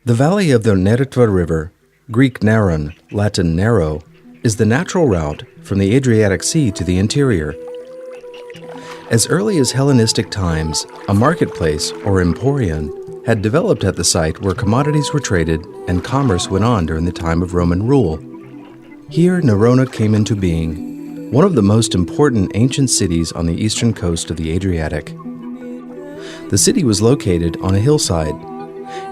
The valley of the Neretva River, Greek Naron, Latin Naro, is the natural route from the Adriatic Sea to the interior. As early as Hellenistic times, a marketplace, or emporion, had developed at the site where commodities were traded and commerce went on during the time of Roman rule. Here, Narona came into being, one of the most important ancient cities on the eastern coast of the Adriatic. The city was located on a hillside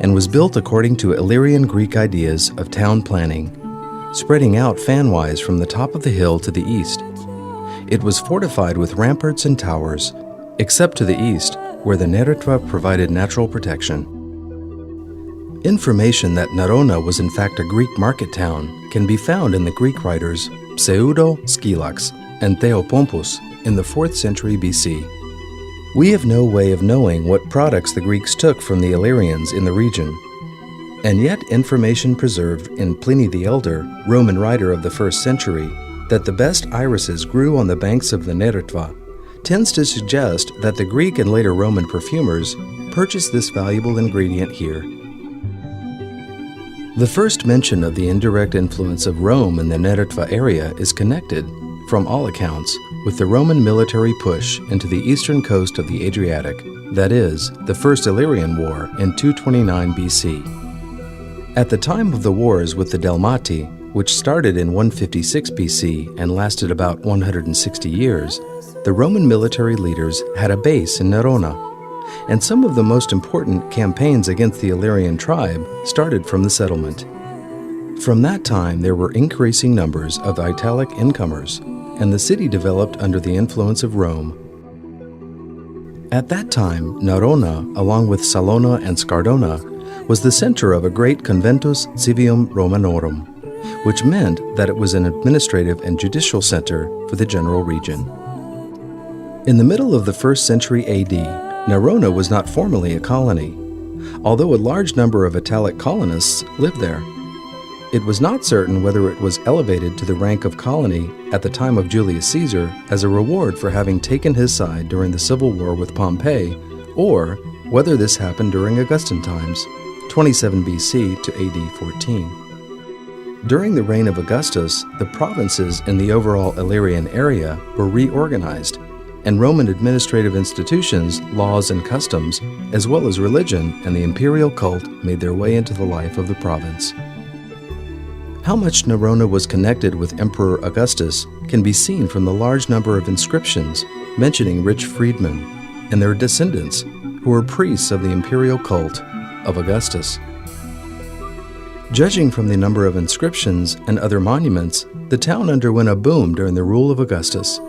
and was built according to Illyrian Greek ideas of town planning, spreading out fanwise from the top of the hill to the east. It was fortified with ramparts and towers, except to the east, where the Neretva provided natural protection. Information that Narona was in fact a Greek market town can be found in the Greek writers Pseudo-Skylax and Theopompus in the 4th century BC. We have no way of knowing what products the Greeks took from the Illyrians in the region, and yet information preserved in Pliny the Elder, Roman writer of the 1st century, that the best irises grew on the banks of the Neretva, tends to suggest that the Greek and later Roman perfumers purchased this valuable ingredient here. The first mention of the indirect influence of Rome in the Neretva area is connected, from all accounts, with the Roman military push into the eastern coast of the Adriatic, that is, the First Illyrian War in 229 BC. At the time of the wars with the Dalmati, which started in 156 BC and lasted about 160 years, the Roman military leaders had a base in Narona, and some of the most important campaigns against the Illyrian tribe started from the settlement. From that time, there were increasing numbers of Italic incomers, and the city developed under the influence of Rome. At that time, Narona, along with Salona and Scardona, was the center of a great conventus civium Romanorum, which meant that it was an administrative and judicial center for the general region. In the middle of the 1st century AD, Narona was not formally a colony, although a large number of Italic colonists lived there. It was not certain whether it was elevated to the rank of colony at the time of Julius Caesar as a reward for having taken his side during the civil war with Pompey, or whether this happened during Augustan times, 27 BC to AD 14. During the reign of Augustus, the provinces in the overall Illyrian area were reorganized, and Roman administrative institutions, laws, and customs, as well as religion and the imperial cult, made their way into the life of the province. How much Narona was connected with Emperor Augustus can be seen from the large number of inscriptions mentioning rich freedmen and their descendants who were priests of the imperial cult of Augustus. Judging from the number of inscriptions and other monuments, the town underwent a boom during the rule of Augustus.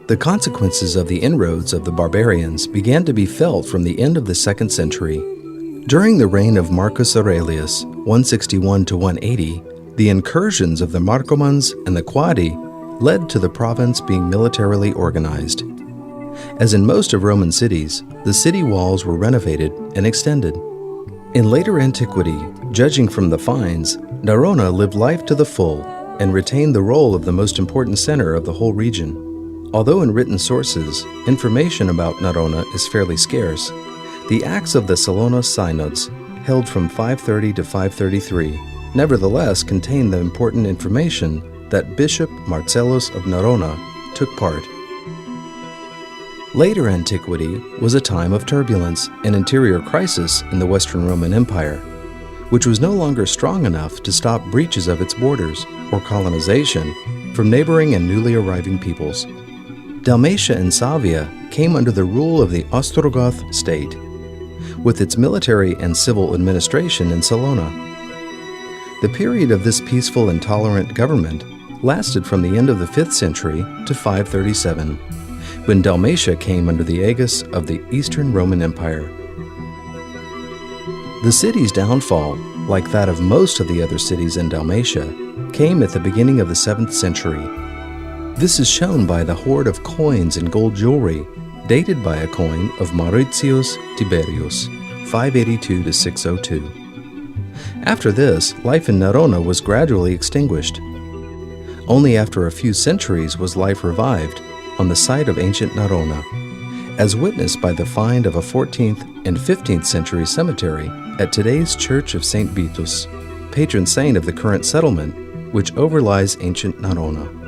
The consequences of the inroads of the barbarians began to be felt from the end of the 2nd century. During the reign of Marcus Aurelius, 161 to 180, the incursions of the Marcomanns and the Quadi led to the province being militarily organized. As in most of Roman cities, the city walls were renovated and extended. In later antiquity, judging from the finds, Narona lived life to the full and retained the role of the most important center of the whole region. Although in written sources, information about Narona is fairly scarce, the Acts of the Salona Synods, held from 530 to 533, nevertheless contain the important information that Bishop Marcellus of Narona took part. Later antiquity was a time of turbulence and interior crisis in the Western Roman Empire, which was no longer strong enough to stop breaches of its borders or colonization from neighboring and newly arriving peoples. Dalmatia and Salvia came under the rule of the Ostrogoth state, with its military and civil administration in Salona. The period of this peaceful and tolerant government lasted from the end of the 5th century to 537, when Dalmatia came under the aegis of the Eastern Roman Empire. The city's downfall, like that of most of the other cities in Dalmatia, came at the beginning of the 7th century. This is shown by the hoard of coins and gold jewelry, dated by a coin of Mauritius Tiberius, 582 to 602. After this, life in Narona was gradually extinguished. Only after a few centuries was life revived, on the site of ancient Narona, as witnessed by the find of a 14th and 15th century cemetery at today's Church of St. Vitus, patron saint of the current settlement, which overlies ancient Narona.